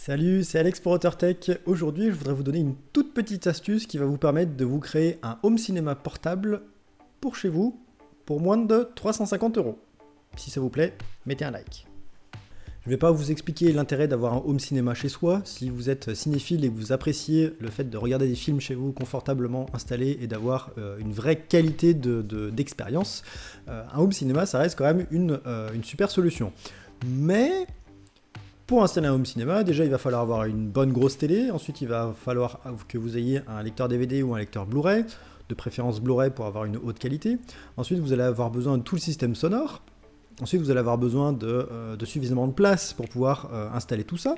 Salut, c'est Alex pour OtterTech. Aujourd'hui, je voudrais vous donner une toute petite astuce qui va vous permettre de vous créer un home cinéma portable pour chez vous pour moins de 350 €. Si ça vous plaît, mettez un like. Je ne vais pas vous expliquer l'intérêt d'avoir un home cinéma chez soi. Si vous êtes cinéphile et que vous appréciez le fait de regarder des films chez vous confortablement installés et d'avoir une vraie qualité d'expérience, un home cinéma, ça reste quand même une super solution. Mais pour installer un home cinéma, déjà il va falloir avoir une bonne grosse télé, ensuite il va falloir que vous ayez un lecteur DVD ou un lecteur Blu-ray, de préférence Blu-ray pour avoir une haute qualité. Ensuite vous allez avoir besoin de tout le système sonore. Ensuite vous allez avoir besoin de suffisamment de place pour pouvoir installer tout ça.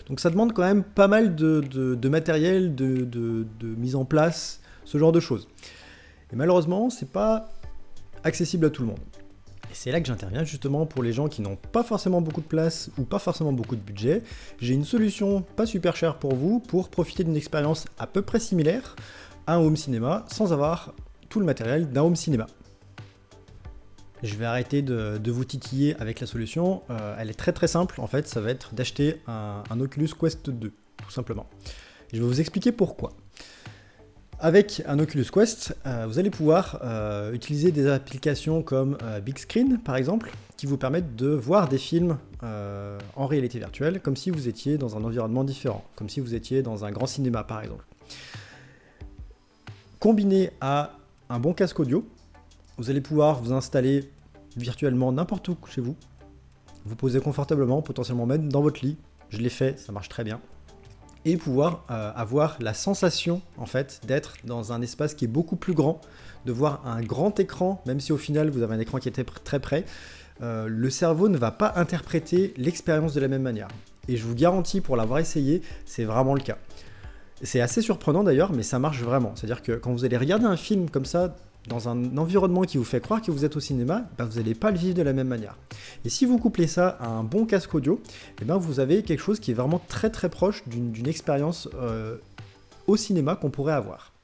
Donc ça demande quand même pas mal de matériel, de mise en place, ce genre de choses. Et malheureusement c'est pas accessible à tout le monde. Et c'est là que j'interviens justement pour les gens qui n'ont pas forcément beaucoup de place ou pas forcément beaucoup de budget. J'ai une solution pas super chère pour vous pour profiter d'une expérience à peu près similaire à un home cinéma sans avoir tout le matériel d'un home cinéma. Je vais arrêter de vous titiller avec la solution. Elle est très simple en fait, ça va être d'acheter un Oculus Quest 2 tout simplement. Et je vais vous expliquer pourquoi. Avec un Oculus Quest, vous allez pouvoir utiliser des applications comme Big Screen par exemple, qui vous permettent de voir des films en réalité virtuelle, comme si vous étiez dans un environnement différent, comme si vous étiez dans un grand cinéma par exemple. Combiné à un bon casque audio, vous allez pouvoir vous installer virtuellement n'importe où chez vous, vous poser confortablement, potentiellement même dans votre lit. Je l'ai fait, ça marche très bien. Et pouvoir avoir la sensation en fait d'être dans un espace qui est beaucoup plus grand, de voir un grand écran, même si au final vous avez un écran qui est très près, le cerveau ne va pas interpréter l'expérience de la même manière. Et je vous garantis, pour l'avoir essayé, c'est vraiment le cas. C'est assez surprenant d'ailleurs, mais ça marche vraiment. C'est-à-dire que quand vous allez regarder un film comme ça, dans un environnement qui vous fait croire que vous êtes au cinéma, vous n'allez pas le vivre de la même manière. Et si vous couplez ça à un bon casque audio, vous avez quelque chose qui est vraiment très proche d'une expérience au cinéma qu'on pourrait avoir.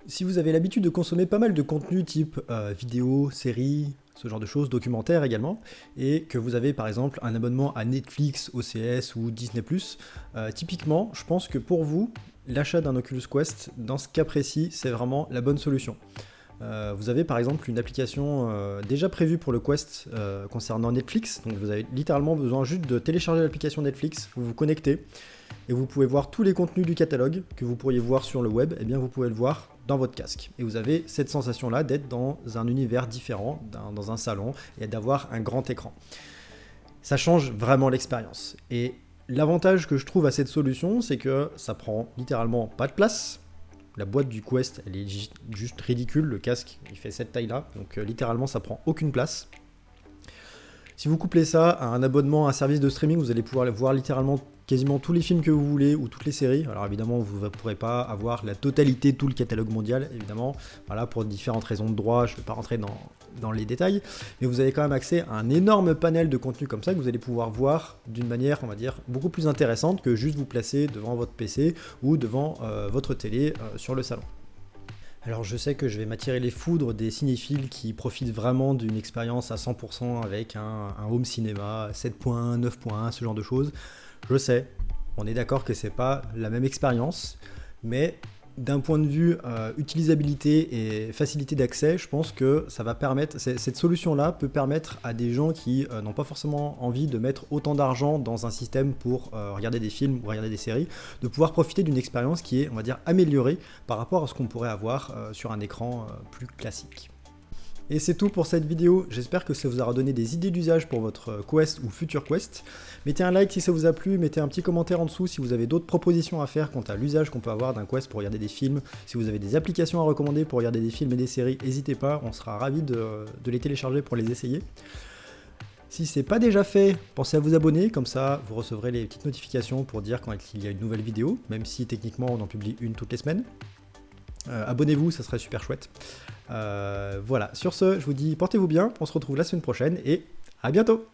Si vous avez l'habitude de consommer pas mal de contenu type vidéo, séries, ce genre de choses, documentaires également, et que vous avez par exemple un abonnement à Netflix, OCS ou Disney+, typiquement, je pense que pour vous, l'achat d'un Oculus Quest, dans ce cas précis, c'est vraiment la bonne solution. Vous avez par exemple une application déjà prévue pour le Quest concernant Netflix, donc vous avez littéralement besoin juste de télécharger l'application Netflix, vous vous connectez et vous pouvez voir tous les contenus du catalogue que vous pourriez voir sur le web, et bien vous pouvez le voir dans votre casque. Et vous avez cette sensation là d'être dans un univers différent, dans un salon, et d'avoir un grand écran. Ça change vraiment l'expérience. Et l'avantage que je trouve à cette solution, c'est que ça prend littéralement pas de place. La boîte du Quest, elle est juste ridicule, le casque, il fait cette taille-là, donc littéralement ça prend aucune place. Si vous couplez ça à un abonnement à un service de streaming, vous allez pouvoir voir littéralement quasiment tous les films que vous voulez ou toutes les séries. Alors évidemment, vous ne pourrez pas avoir la totalité de tout le catalogue mondial, évidemment, voilà, pour différentes raisons de droit, je ne vais pas rentrer dans les détails, mais vous avez quand même accès à un énorme panel de contenu comme ça que vous allez pouvoir voir d'une manière, on va dire, beaucoup plus intéressante que juste vous placer devant votre PC ou devant votre télé sur le salon. Alors je sais que je vais m'attirer les foudres des cinéphiles qui profitent vraiment d'une expérience à 100% avec un home cinéma, 7.1, 9.1, ce genre de choses. Je sais, on est d'accord que c'est pas la même expérience, mais d'un point de vue utilisabilité et facilité d'accès, je pense que ça va permettre, cette solution-là peut permettre à des gens qui n'ont pas forcément envie de mettre autant d'argent dans un système pour regarder des films ou regarder des séries, de pouvoir profiter d'une expérience qui est, on va dire, améliorée par rapport à ce qu'on pourrait avoir sur un écran plus classique. Et c'est tout pour cette vidéo, j'espère que ça vous aura donné des idées d'usage pour votre Quest ou futur Quest. Mettez un like si ça vous a plu, mettez un petit commentaire en dessous si vous avez d'autres propositions à faire quant à l'usage qu'on peut avoir d'un Quest pour regarder des films. Si vous avez des applications à recommander pour regarder des films et des séries, n'hésitez pas, on sera ravis de les télécharger pour les essayer. Si ce n'est pas déjà fait, pensez à vous abonner, comme ça vous recevrez les petites notifications pour dire quand il y a une nouvelle vidéo, même si techniquement on en publie une toutes les semaines. Abonnez-vous, ça serait super chouette. Voilà, sur ce, je vous dis portez-vous bien, on se retrouve la semaine prochaine et à bientôt!